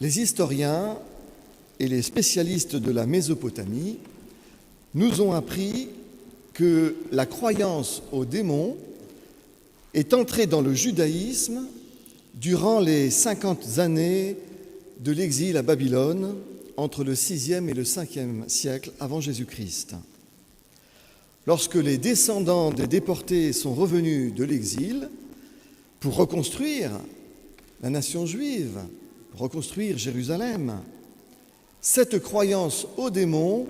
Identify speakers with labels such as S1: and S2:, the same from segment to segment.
S1: Les historiens et les spécialistes de la Mésopotamie nous ont appris que la croyance aux démons est entrée dans le judaïsme durant les 50 années de l'exil à Babylone entre le 6e et le 5e siècle avant Jésus-Christ. Lorsque les descendants des déportés sont revenus de l'exil pour reconstruire la nation juive, pour reconstruire Jérusalem, cette croyance aux démons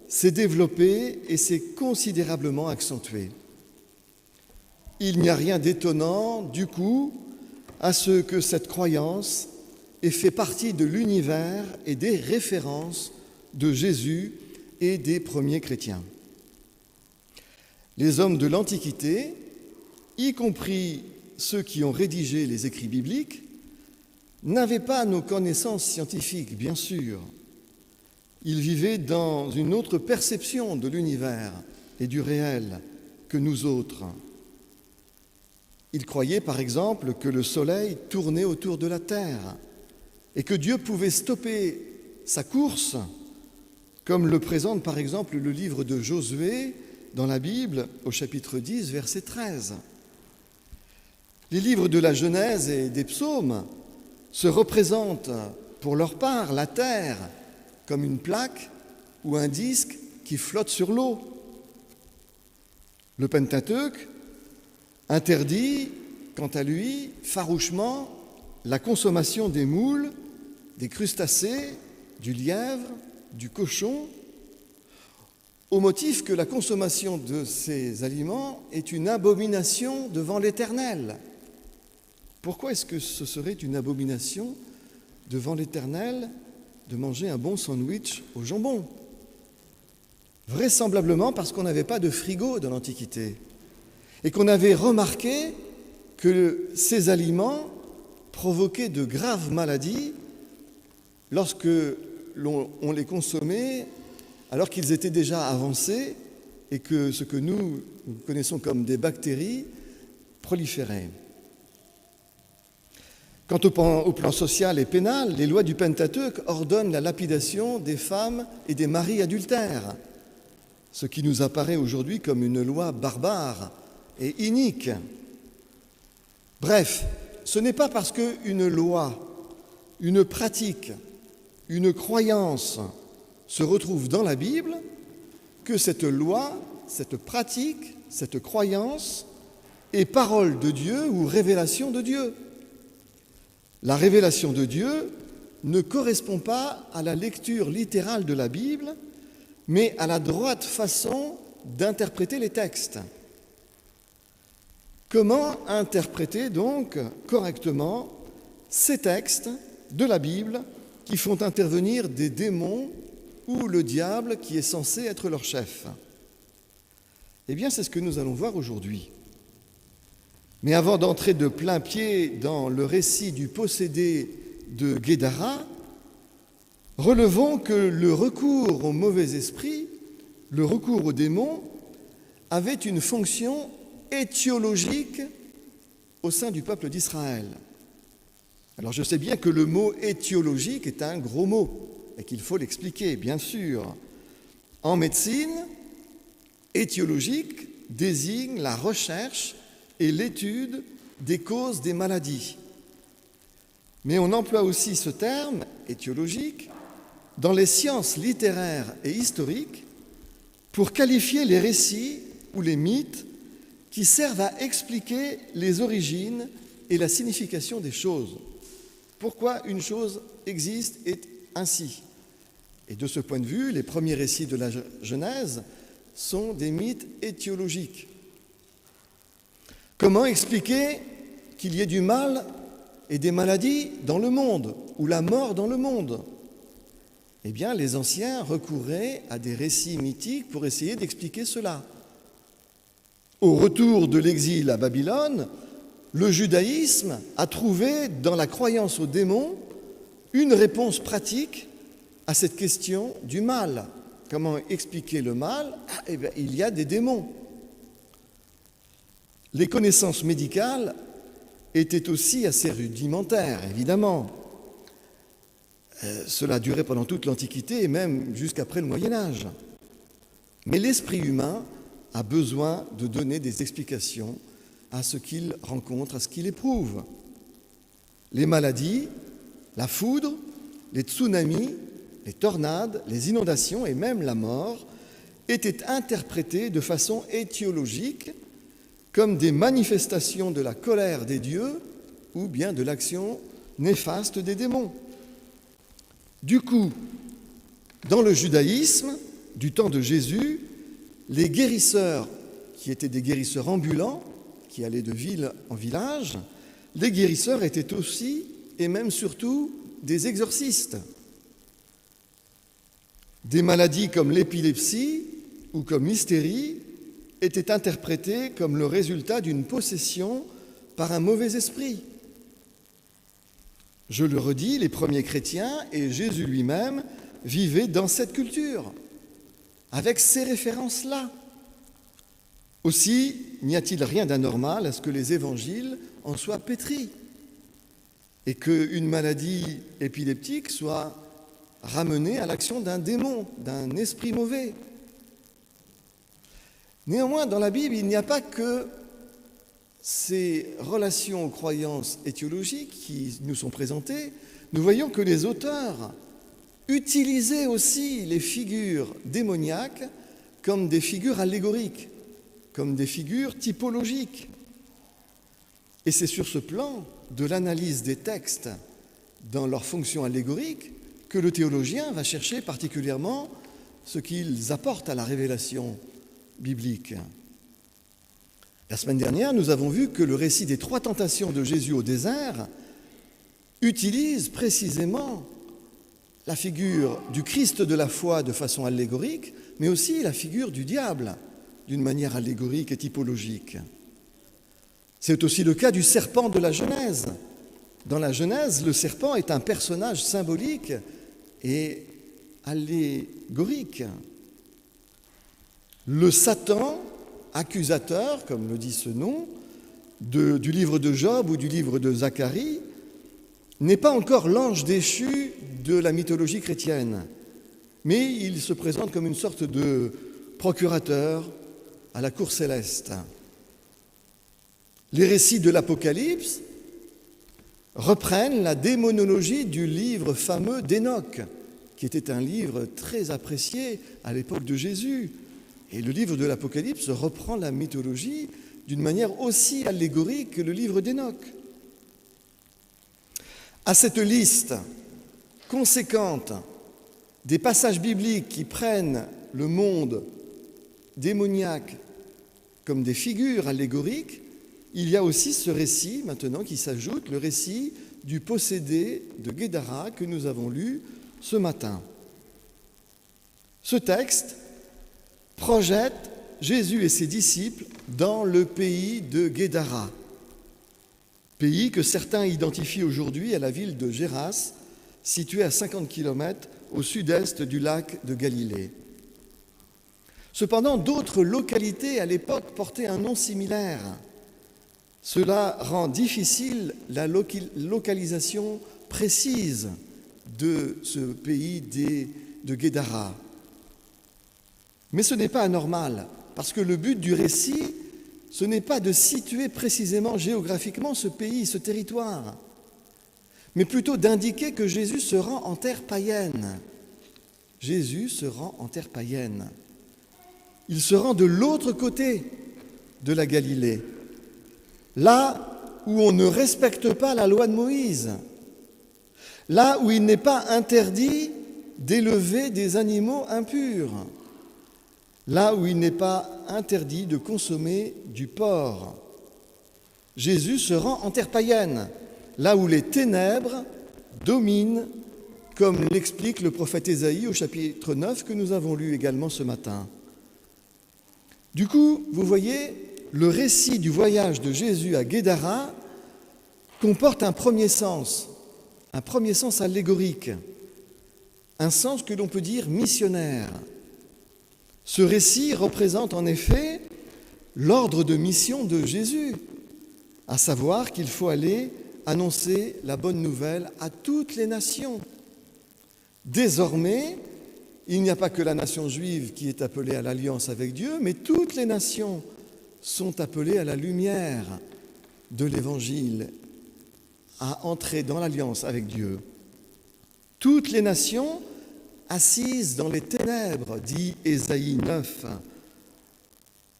S1: s'est développée et s'est considérablement accentuée. Il n'y a rien d'étonnant, du coup, à ce que cette croyance ait fait partie de l'univers et des références de Jésus et des premiers chrétiens. Les hommes de l'Antiquité, y compris ceux qui ont rédigé les écrits bibliques, n'avaient pas nos connaissances scientifiques, bien sûr. Ils vivaient dans une autre perception de l'univers et du réel que nous autres. Ils croyaient, par exemple, que le soleil tournait autour de la terre et que Dieu pouvait stopper sa course, comme le présente, par exemple, le livre de Josué dans la Bible, au chapitre 10, verset 13. Les livres de la Genèse et des Psaumes se représentent, pour leur part, la terre comme une plaque ou un disque qui flotte sur l'eau. Le Pentateuque interdit, quant à lui, farouchement la consommation des moules, des crustacés, du lièvre, du cochon, au motif que la consommation de ces aliments est une abomination devant l'Éternel. Pourquoi est-ce que ce serait une abomination devant l'Éternel de manger un bon sandwich au jambon? Vraisemblablement parce qu'on n'avait pas de frigo dans l'Antiquité et qu'on avait remarqué que ces aliments provoquaient de graves maladies lorsque on les consommait alors qu'ils étaient déjà avancés et que ce que nous connaissons comme des bactéries proliférait. Quant au plan social et pénal, les lois du Pentateuque ordonnent la lapidation des femmes et des maris adultères, ce qui nous apparaît aujourd'hui comme une loi barbare et inique. Bref, ce n'est pas parce qu'une loi, une pratique, une croyance se retrouve dans la Bible que cette loi, cette pratique, cette croyance est parole de Dieu ou révélation de Dieu. La révélation de Dieu ne correspond pas à la lecture littérale de la Bible, mais à la droite façon d'interpréter les textes. Comment interpréter donc correctement ces textes de la Bible qui font intervenir des démons ou le diable qui est censé être leur chef? Eh bien, c'est ce que nous allons voir aujourd'hui. Mais avant d'entrer de plein pied dans le récit du possédé de Guédara, relevons que le recours au mauvais esprit, le recours aux démons, avait une fonction étiologique au sein du peuple d'Israël. Alors je sais bien que le mot étiologique est un gros mot et qu'il faut l'expliquer, bien sûr. En médecine, étiologique désigne la recherche et l'étude des causes des maladies. Mais on emploie aussi ce terme, étiologique, dans les sciences littéraires et historiques pour qualifier les récits ou les mythes qui servent à expliquer les origines et la signification des choses. Pourquoi une chose existe et ainsi. Et de ce point de vue, les premiers récits de la Genèse sont des mythes étiologiques. Comment expliquer qu'il y ait du mal et des maladies dans le monde, ou la mort dans le monde? Eh bien, les anciens recouraient à des récits mythiques pour essayer d'expliquer cela. Au retour de l'exil à Babylone, le judaïsme a trouvé dans la croyance aux démons une réponse pratique à cette question du mal. Comment expliquer le mal? Eh bien, il y a des démons. Les connaissances médicales étaient aussi assez rudimentaires, évidemment. Cela a duré pendant toute l'Antiquité et même jusqu'après le Moyen-Âge. Mais l'esprit humain a besoin de donner des explications à ce qu'il rencontre, à ce qu'il éprouve. Les maladies, la foudre, les tsunamis, les tornades, les inondations et même la mort étaient interprétés de façon étiologique comme des manifestations de la colère des dieux ou bien de l'action néfaste des démons. Du coup, dans le judaïsme du temps de Jésus, les guérisseurs, qui étaient des guérisseurs ambulants, qui allaient de ville en village, les guérisseurs étaient aussi, et même surtout, des exorcistes. Des maladies comme l'épilepsie ou comme l'hystérie étaient interprétées comme le résultat d'une possession par un mauvais esprit. Je le redis, les premiers chrétiens et Jésus lui-même vivaient dans cette culture, avec ces références-là. Aussi, n'y a-t-il rien d'anormal à ce que les évangiles en soient pétris et qu'une maladie épileptique soit ramenée à l'action d'un démon, d'un esprit mauvais. Néanmoins, dans la Bible, il n'y a pas que ces relations aux croyances étiologiques qui nous sont présentées. Nous voyons que les auteurs utilisaient aussi les figures démoniaques comme des figures allégoriques, comme des figures typologiques. Et c'est sur ce plan de l'analyse des textes dans leur fonction allégorique que le théologien va chercher particulièrement ce qu'ils apportent à la révélation biblique. La semaine dernière, nous avons vu que le récit des 3 tentations de Jésus au désert utilise précisément la figure du Christ de la foi de façon allégorique, mais aussi la figure du diable d'une manière allégorique et typologique. C'est aussi le cas du serpent de la Genèse. Dans la Genèse, le serpent est un personnage symbolique et allégorique. Le Satan, accusateur, comme le dit ce nom, du livre de Job ou du livre de Zacharie, n'est pas encore l'ange déchu de la mythologie chrétienne, mais il se présente comme une sorte de procurateur à la cour céleste. Les récits de l'Apocalypse reprennent la démonologie du livre fameux d'Enoch, qui était un livre très apprécié à l'époque de Jésus. Et le livre de l'Apocalypse reprend la mythologie d'une manière aussi allégorique que le livre d'Enoch. À cette liste conséquente des passages bibliques qui prennent le monde démoniaque comme des figures allégoriques, il y a aussi ce récit maintenant qui s'ajoute, le récit du possédé de Guédara que nous avons lu ce matin. Ce texte projette Jésus et ses disciples dans le pays de Guédara, pays que certains identifient aujourd'hui à la ville de Géras, située à 50 km au sud-est du lac de Galilée. Cependant, d'autres localités à l'époque portaient un nom similaire. Cela rend difficile la localisation précise de ce pays de Guédara. Mais ce n'est pas anormal, parce que le but du récit, ce n'est pas de situer précisément géographiquement ce pays, ce territoire, mais plutôt d'indiquer que Jésus se rend en terre païenne. Jésus se rend en terre païenne. Il se rend de l'autre côté de la Galilée, là où on ne respecte pas la loi de Moïse, là où il n'est pas interdit d'élever des animaux impurs, là où il n'est pas interdit de consommer du porc. Jésus se rend en terre païenne, là où les ténèbres dominent, comme l'explique le prophète Ésaïe au chapitre 9 que nous avons lu également ce matin. Du coup, vous voyez, le récit du voyage de Jésus à Guédara comporte un premier sens allégorique, un sens que l'on peut dire missionnaire. Ce récit représente en effet l'ordre de mission de Jésus, à savoir qu'il faut aller annoncer la bonne nouvelle à toutes les nations, Désormais, il n'y a pas que la nation juive qui est appelée à l'alliance avec Dieu, mais toutes les nations sont appelées à la lumière de l'Évangile, à entrer dans l'alliance avec Dieu. Toutes les nations assises dans les ténèbres, dit Ésaïe 9.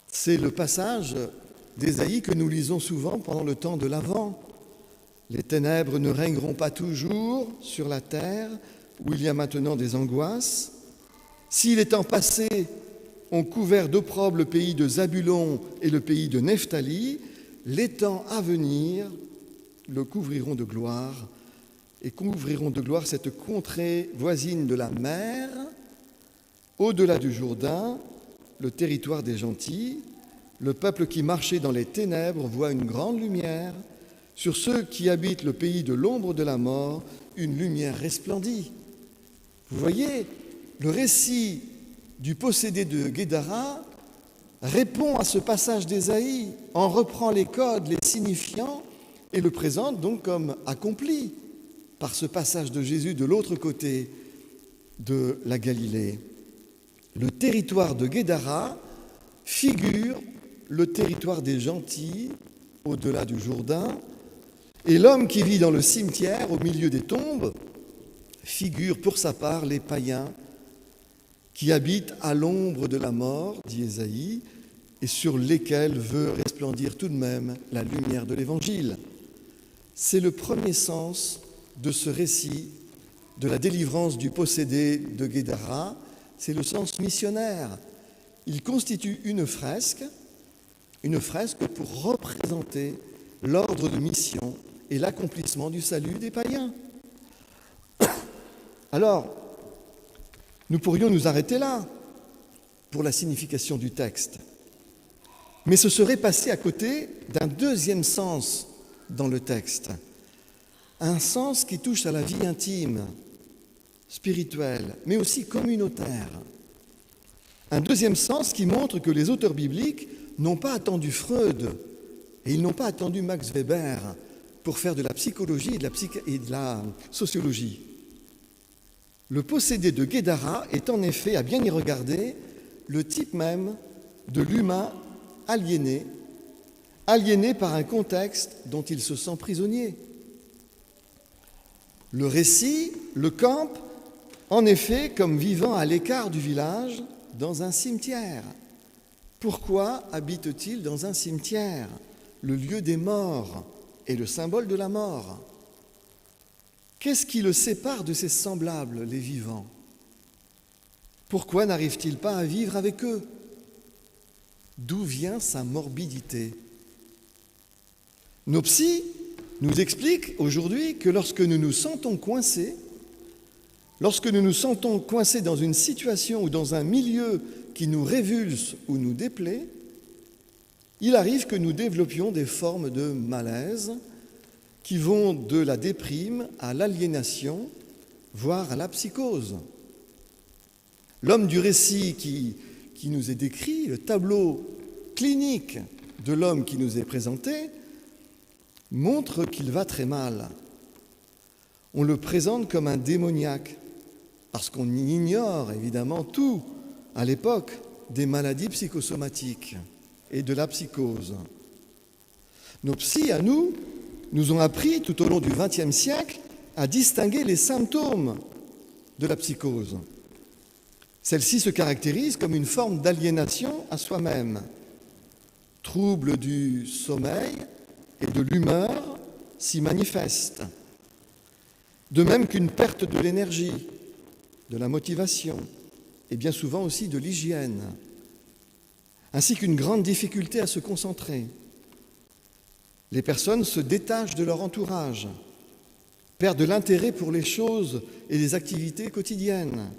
S1: C'est le passage d'Ésaïe que nous lisons souvent pendant le temps de l'Avent. Les ténèbres ne régneront pas toujours sur la terre, où il y a maintenant des angoisses. Si les temps passés ont couvert d'opprobre le pays de Zabulon et le pays de Nephtali, les temps à venir le couvriront de gloire et couvriront de gloire cette contrée voisine de la mer, au-delà du Jourdain, le territoire des gentils. Le peuple qui marchait dans les ténèbres voit une grande lumière. Sur ceux qui habitent le pays de l'ombre de la mort, une lumière resplendit. Vous voyez, le récit du possédé de Guédara répond à ce passage d'Ésaïe, en reprend les codes, les signifiants, et le présente donc comme accompli par ce passage de Jésus de l'autre côté de la Galilée. Le territoire de Guédara figure le territoire des gentils au-delà du Jourdain, et l'homme qui vit dans le cimetière au milieu des tombes figure pour sa part les païens qui habitent à l'ombre de la mort, dit Ésaïe, et sur lesquels veut resplendir tout de même la lumière de l'Évangile. C'est le premier sens de ce récit de la délivrance du possédé de Guédara, c'est le sens missionnaire. Il constitue une fresque pour représenter l'ordre de mission et l'accomplissement du salut des païens. Alors, nous pourrions nous arrêter là pour la signification du texte. Mais ce serait passer à côté d'un deuxième sens dans le texte, un sens qui touche à la vie intime, spirituelle, mais aussi communautaire. Un deuxième sens qui montre que les auteurs bibliques n'ont pas attendu Freud et ils n'ont pas attendu Max Weber pour faire de la psychologie et de la sociologie. Le possédé de Guédara est en effet, à bien y regarder, le type même de l'humain aliéné par un contexte dont il se sent prisonnier. Le récit le campe, en effet, comme vivant à l'écart du village, dans un cimetière. Pourquoi habite-t-il dans un cimetière, le lieu des morts et le symbole de la mort? Qu'est-ce qui le sépare de ses semblables, les vivants? Pourquoi n'arrive-t-il pas à vivre avec eux? D'où vient sa morbidité? Nos psys nous expliquent aujourd'hui que lorsque nous nous sentons coincés dans une situation ou dans un milieu qui nous révulse ou nous déplaît, il arrive que nous développions des formes de malaise qui vont de la déprime à l'aliénation, voire à la psychose. L'homme du récit qui nous est décrit, le tableau clinique de l'homme qui nous est présenté, montre qu'il va très mal. On le présente comme un démoniaque, parce qu'on ignore évidemment tout à l'époque des maladies psychosomatiques et de la psychose. Nos psys, à nous ont appris tout au long du XXe siècle à distinguer les symptômes de la psychose. Celle-ci se caractérise comme une forme d'aliénation à soi-même, trouble du sommeil et de l'humeur s'y manifeste, de même qu'une perte de l'énergie, de la motivation et bien souvent aussi de l'hygiène, ainsi qu'une grande difficulté à se concentrer. Les personnes se détachent de leur entourage, perdent l'intérêt pour les choses et les activités quotidiennes.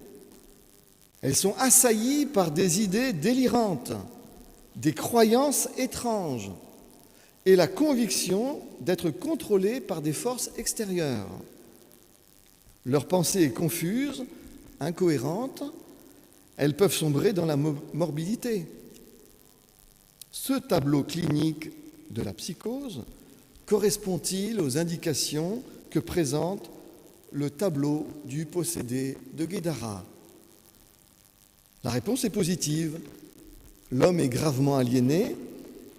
S1: Elles sont assaillies par des idées délirantes, des croyances étranges et la conviction d'être contrôlées par des forces extérieures. Leur pensée est confuse, incohérente, elles peuvent sombrer dans la morbidité. Ce tableau clinique de la psychose correspond-il aux indications que présente le tableau du possédé de Guédara? La réponse est positive. L'homme est gravement aliéné,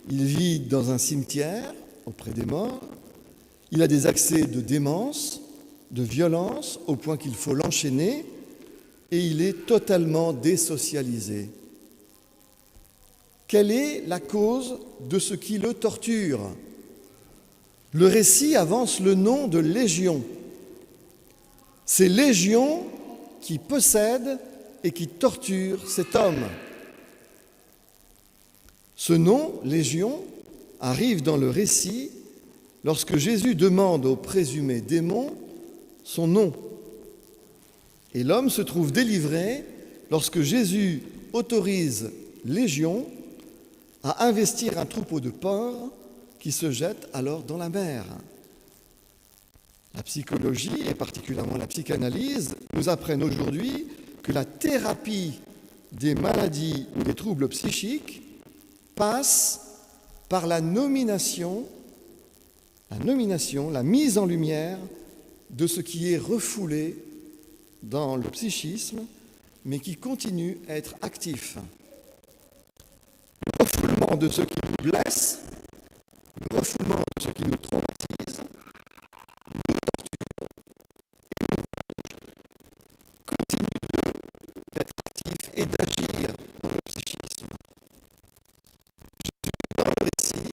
S1: il vit dans un cimetière auprès des morts, il a des accès de démence, de violence, au point qu'il faut l'enchaîner, et il est totalement désocialisé. Quelle est la cause de ce qui le torture? Le récit avance le nom de Légion. C'est Légion qui possède et qui torture cet homme. Ce nom, Légion, arrive dans le récit lorsque Jésus demande au présumé démon son nom. Et l'homme se trouve délivré lorsque Jésus autorise Légion à investir un troupeau de porcs qui se jette alors dans la mer. La psychologie, et particulièrement la psychanalyse, nous apprennent aujourd'hui que la thérapie des maladies ou des troubles psychiques passe par la nomination, la mise en lumière de ce qui est refoulé dans le psychisme, mais qui continue à être actif. Le refoulement de ce qui nous blesse, le refoulement de ce qui nous traumatise, nous torture et nous continue d'être actif et d'agir dans le psychisme. Jésus, dans le récit,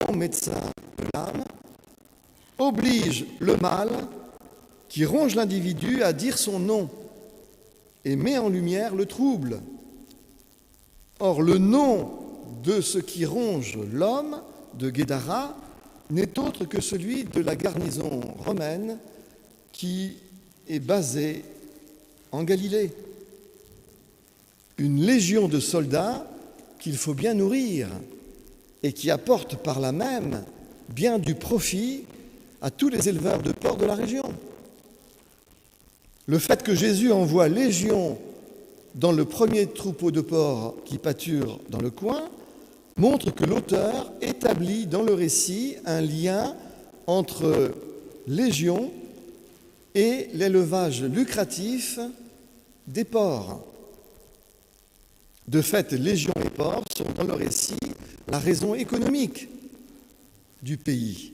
S1: bon médecin de l'âme, oblige le mal qui ronge l'individu à dire son nom et met en lumière le trouble. Or, le nom de ce qui ronge l'homme de Guédara n'est autre que celui de la garnison romaine qui est basée en Galilée. Une légion de soldats qu'il faut bien nourrir et qui apporte par là même bien du profit à tous les éleveurs de porcs de la région. Le fait que Jésus envoie légion dans le premier troupeau de porcs qui pâture dans le coin montre que l'auteur établit dans le récit un lien entre légion et l'élevage lucratif des porcs. De fait, légion et porcs sont dans le récit la raison économique du pays.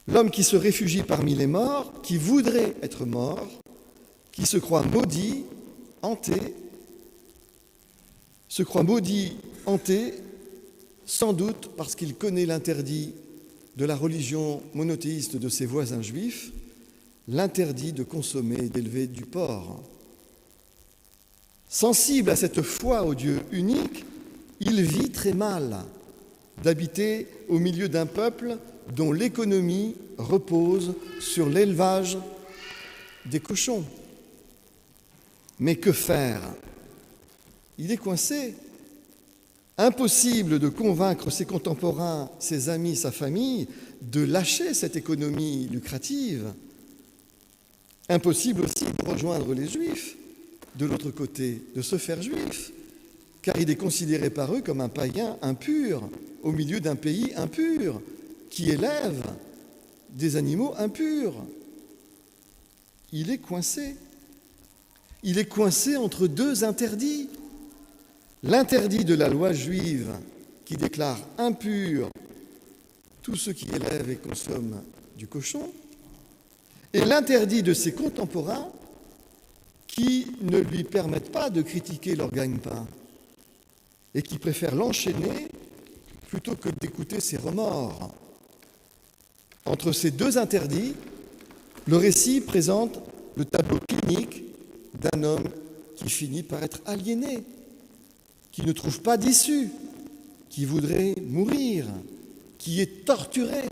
S1: L'homme qui se réfugie parmi les morts, qui voudrait être mort, qui se croit maudit, hanté, sans doute parce qu'il connaît l'interdit de la religion monothéiste de ses voisins juifs, l'interdit de consommer et d'élever du porc. Sensible à cette foi au Dieu unique, il vit très mal d'habiter au milieu d'un peuple dont l'économie repose sur l'élevage des cochons. Mais que faire? Il est coincé. Impossible de convaincre ses contemporains, ses amis, sa famille, de lâcher cette économie lucrative. Impossible aussi de rejoindre les Juifs de l'autre côté, de se faire juif, car il est considéré par eux comme un païen impur, au milieu d'un pays impur, qui élève des animaux impurs. Il est coincé. Il est coincé entre deux interdits. L'interdit de la loi juive qui déclare impur tous ceux qui élèvent et consomment du cochon, et l'interdit de ses contemporains qui ne lui permettent pas de critiquer leur gagne-pain et qui préfèrent l'enchaîner plutôt que d'écouter ses remords. Entre ces deux interdits, le récit présente le tableau clinique d'un homme qui finit par être aliéné, qui ne trouve pas d'issue, qui voudrait mourir, qui est torturé,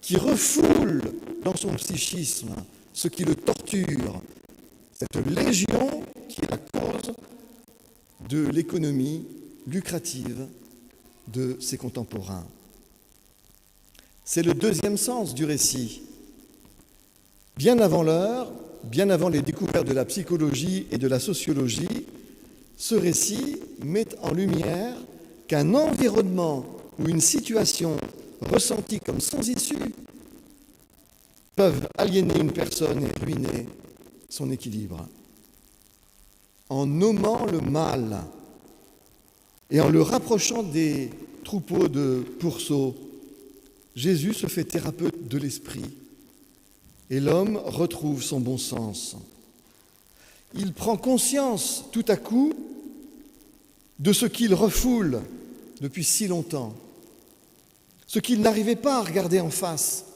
S1: qui refoule dans son psychisme ce qui le torture, cette légion qui est la cause de l'économie lucrative de ses contemporains. C'est le deuxième sens du récit. Bien avant l'heure, bien avant les découvertes de la psychologie et de la sociologie, ce récit met en lumière qu'un environnement ou une situation ressentie comme sans issue peuvent aliéner une personne et ruiner son équilibre. En nommant le mal et en le rapprochant des troupeaux de pourceaux, Jésus se fait thérapeute de l'esprit et l'homme retrouve son bon sens. Il prend conscience tout à coup de ce qu'il refoule depuis si longtemps, ce qu'il n'arrivait pas à regarder en face,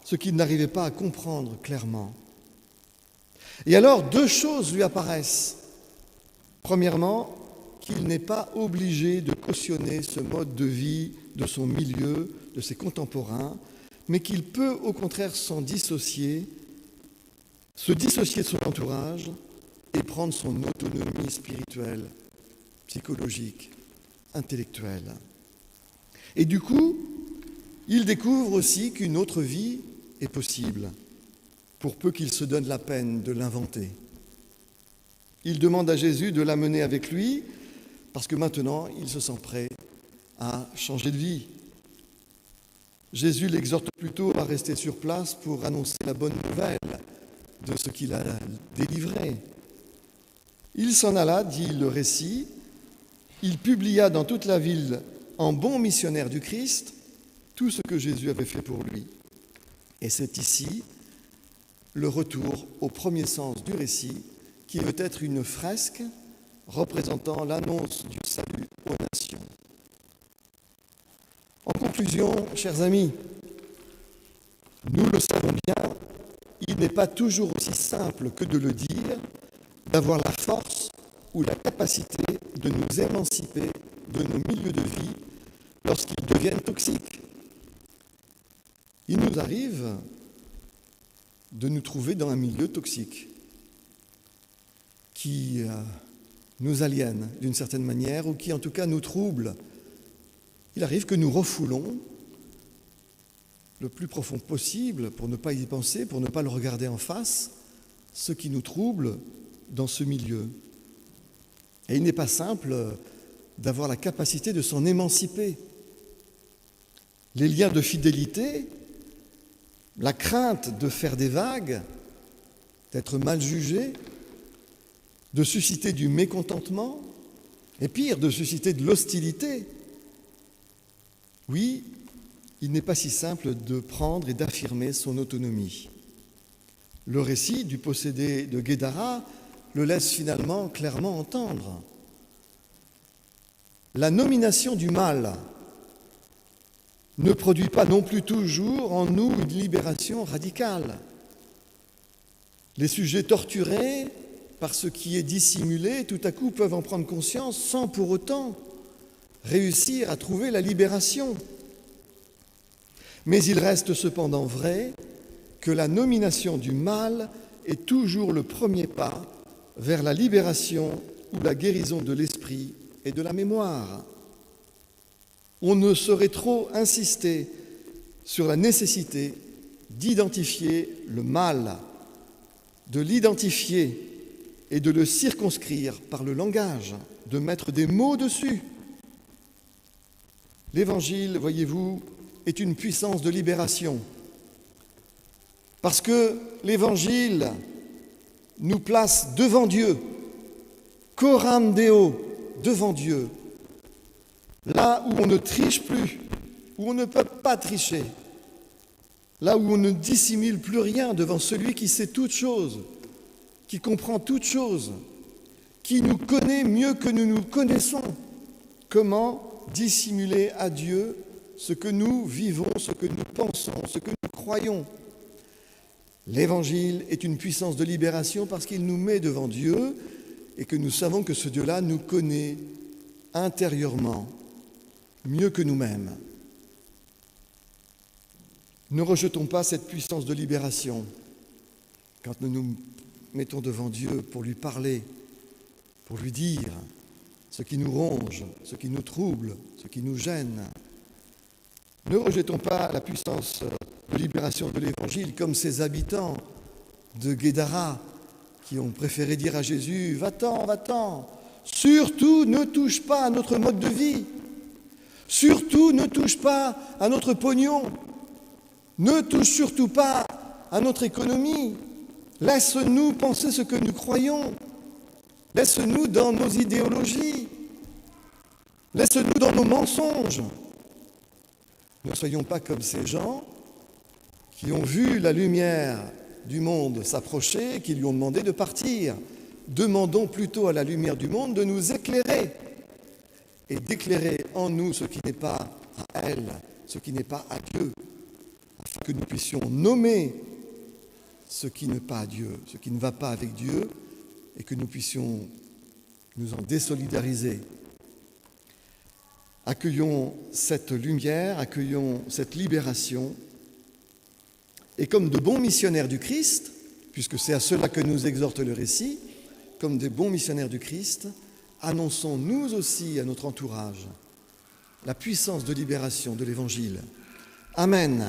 S1: ce qu'il n'arrivait pas à comprendre clairement. Et alors, deux choses lui apparaissent. Premièrement, qu'il n'est pas obligé de cautionner ce mode de vie de son milieu, de ses contemporains, mais qu'il peut au contraire s'en dissocier, se dissocier de son entourage et prendre son autonomie spirituelle, psychologique, intellectuelle. Et du coup, il découvre aussi qu'une autre vie est possible, pour peu qu'il se donne la peine de l'inventer. Il demande à Jésus de l'amener avec lui, parce que maintenant, il se sent prêt à changer de vie. Jésus l'exhorte plutôt à rester sur place pour annoncer la bonne nouvelle de ce qu'il a délivré. Il s'en alla, dit le récit, il publia dans toute la ville, en bon missionnaire du Christ, tout ce que Jésus avait fait pour lui. Et c'est ici le retour au premier sens du récit, qui veut être une fresque représentant l'annonce du salut aux nations. En conclusion, chers amis, nous le savons bien, il n'est pas toujours aussi simple que de le dire, d'avoir la force ou la capacité de nous émanciper de nos milieux de vie lorsqu'ils deviennent toxiques. Il nous arrive de nous trouver dans un milieu toxique qui nous aliène d'une certaine manière ou qui en tout cas nous trouble. Il arrive que nous refoulons le plus profond possible pour ne pas y penser, pour ne pas le regarder en face, ce qui nous trouble dans ce milieu. Et il n'est pas simple d'avoir la capacité de s'en émanciper. Les liens de fidélité, la crainte de faire des vagues, d'être mal jugé, de susciter du mécontentement, et pire, de susciter de l'hostilité. Oui, il n'est pas si simple de prendre et d'affirmer son autonomie. Le récit du possédé de Guédara le laisse finalement clairement entendre. La nomination du mal ne produit pas non plus toujours en nous une libération radicale. Les sujets torturés par ce qui est dissimulé, tout à coup peuvent en prendre conscience sans pour autant réussir à trouver la libération. Mais il reste cependant vrai que la nomination du mal est toujours le premier pas vers la libération ou la guérison de l'esprit et de la mémoire. On ne saurait trop insister sur la nécessité d'identifier le mal, de l'identifier et de le circonscrire par le langage, de mettre des mots dessus. L'Évangile, voyez-vous, est une puissance de libération. Parce que l'Évangile nous place devant Dieu, coram Deo, devant Dieu, là où on ne triche plus, où on ne peut pas tricher, là où on ne dissimule plus rien devant celui qui sait toutes choses, qui comprend toutes choses, qui nous connaît mieux que nous nous connaissons. Comment dissimuler à Dieu ce que nous vivons, ce que nous pensons, ce que nous croyons? L'Évangile est une puissance de libération parce qu'il nous met devant Dieu et que nous savons que ce Dieu-là nous connaît intérieurement, mieux que nous-mêmes. Ne rejetons pas cette puissance de libération quand nous nous mettons devant Dieu pour lui parler, pour lui dire ce qui nous ronge, ce qui nous trouble, ce qui nous gêne. Ne rejetons pas la puissance de libération de l'Évangile comme ces habitants de Guédara qui ont préféré dire à Jésus « Va-t'en, va-t'en, surtout ne touche pas à notre mode de vie, surtout ne touche pas à notre pognon, Ne touche surtout pas à notre économie. Laisse-nous penser ce que nous croyons. Laisse-nous dans nos idéologies. Laisse-nous dans nos mensonges. Ne soyons pas comme ces gens qui ont vu la lumière du monde s'approcher et qui lui ont demandé de partir. Demandons plutôt à la lumière du monde de nous éclairer et d'éclairer en nous ce qui n'est pas à elle, ce qui n'est pas à Dieu, afin que nous puissions nommer ce qui n'est pas à Dieu, ce qui ne va pas avec Dieu, et que nous puissions nous en désolidariser. Accueillons cette lumière, accueillons cette libération, et comme de bons missionnaires du Christ, puisque c'est à cela que nous exhorte le récit, comme des bons missionnaires du Christ, annonçons nous aussi à notre entourage la puissance de libération de l'Évangile. Amen.